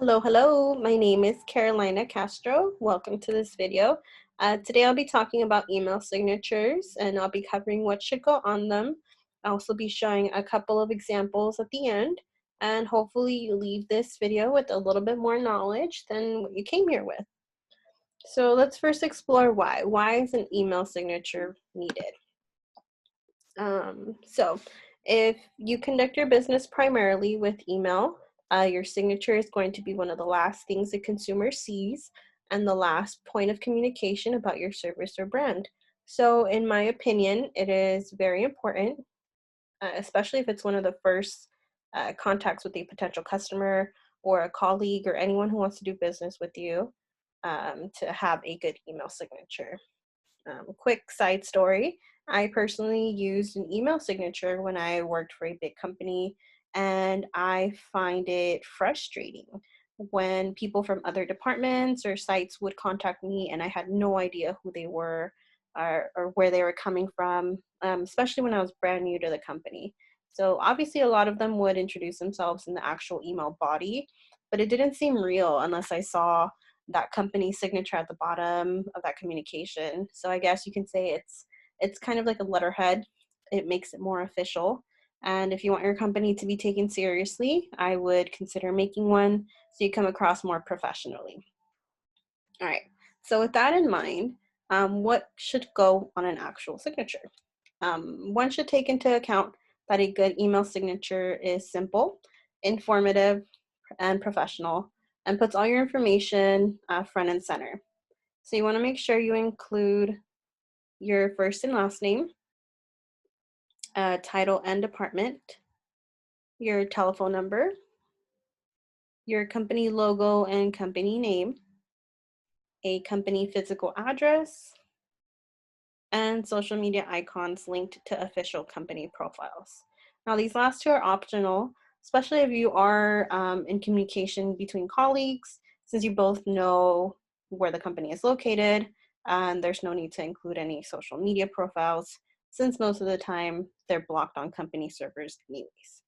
Hello, hello. My name is Carolina Castro. Welcome to this video. Today I'll be talking about email signatures and I'll be covering what should go on them. I'll also be showing a couple of examples at the end, and hopefully you leave this video with a little bit more knowledge than what you came here with. So let's first explore why. Why is an email signature needed? So if you conduct your business primarily with email, your signature is going to be one of the last things the consumer sees and the last point of communication about your service or brand. So in my opinion, it is very important, especially if it's one of the first contacts with a potential customer or a colleague or anyone who wants to do business with you, to have a good email signature. Quick side story, I personally used an email signature when I worked for a big company, and I find it frustrating when people from other departments or sites would contact me and I had no idea who they were or where they were coming from, especially when I was brand new to the company. So obviously a lot of them would introduce themselves in the actual email body, but it didn't seem real unless I saw that company signature at the bottom of that communication. So I guess you can say it's kind of like a letterhead. It makes it more official. And if you want your company to be taken seriously, I would consider making one so you come across more professionally. All right. So with that in mind, what should go on an actual signature? One should take into account that a good email signature is simple, informative, and professional, and puts all your information front and center. So you want to make sure you include your first and last name, title and department, your telephone number, your company logo and company name, a company physical address, and social media icons linked to official company profiles. Now, these last two are optional, especially if you are in communication between colleagues, since you both know where the company is located, and there's no need to include any social media profiles, since most of the time they're blocked on company servers anyways.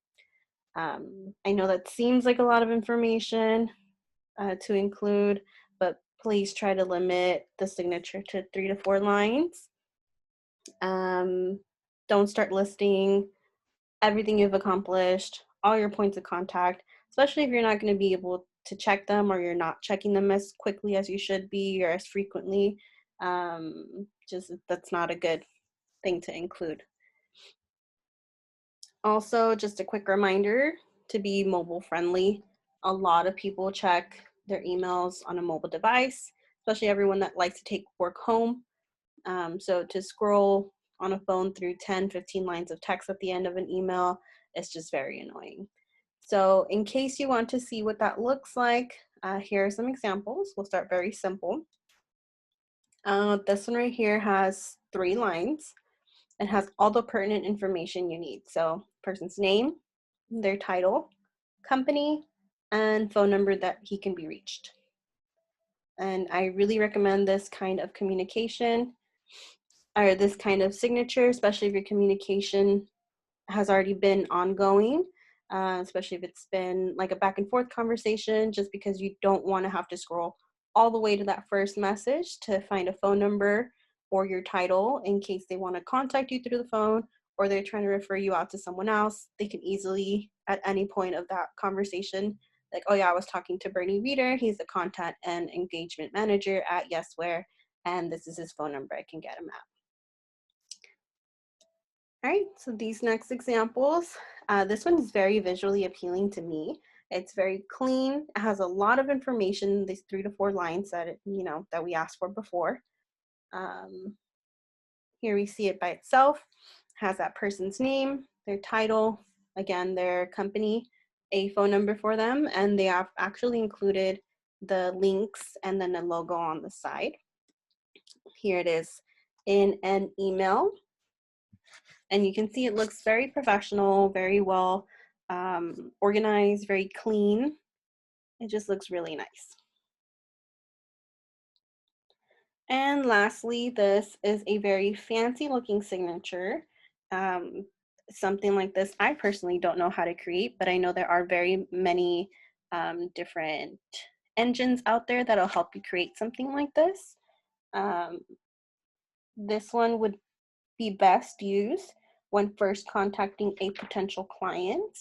I know that seems like a lot of information to include, but please try to limit the signature to 3 to 4 lines. Don't start listing everything you've accomplished, all your points of contact, especially if you're not going to be able to check them or you're not checking them as quickly as you should be or as frequently. Just that's not a good thing to include. Also, just a quick reminder to be mobile friendly. A lot of people check their emails on a mobile device, especially everyone that likes to take work home. So to scroll on a phone through 10, 15 lines of text at the end of an email is just very annoying. So in case you want to see what that looks like, here are some examples. We'll start very simple. This one right here has 3 lines. It has all the pertinent information you need. So person's name, their title, company, and phone number that he can be reached. And I really recommend this kind of communication or this kind of signature, especially if your communication has already been ongoing, especially if it's been like a back and forth conversation, just because you don't want to have to scroll all the way to that first message to find a phone number or your title in case they want to contact you through the phone or they're trying to refer you out to someone else. They can easily, at any point of that conversation, like, oh yeah, I was talking to Bernie Reeder. He's the content and engagement manager at Yesware, and this is his phone number. I can get him at. All right, so these next examples, this one is very visually appealing to me. It's very clean. It has a lot of information, these 3 to 4 lines that, that we asked for before. Here we see it by itself. It has that person's name, their title, again, their company, a phone number for them, and they have actually included the links and then the logo on the side. Here it is in an email. And you can see it looks very professional, very well organized, very clean. It just looks really nice. And lastly, this is a very fancy looking signature. Something like this, I personally don't know how to create, but I know there are very many different engines out there that'll help you create something like this. Um, this one would be best used when first contacting a potential client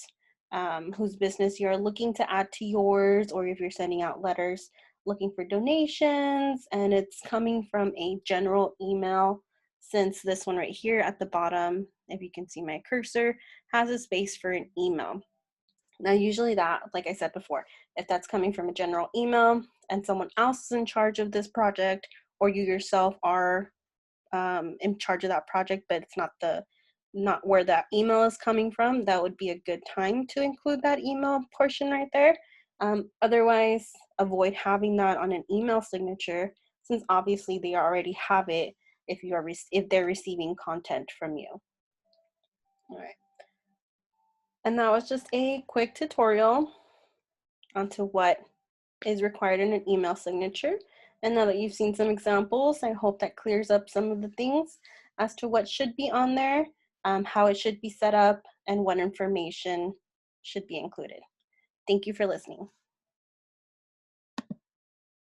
whose business you're looking to add to yours, or if you're sending out letters looking for donations and it's coming from a general email, since this one right here at the bottom, if you can see my cursor, has a space for an email. Now, usually that, like I said before, if that's coming from a general email and someone else is in charge of this project, or you yourself are in charge of that project, but it's not where that email is coming from, that would be a good time to include that email portion right there. Otherwise, avoid having that on an email signature, since obviously they already have it if they're receiving content from you. All right. And that was just a quick tutorial onto what is required in an email signature. And now that you've seen some examples, I hope that clears up some of the things as to what should be on there, how it should be set up, and what information should be included. Thank you for listening.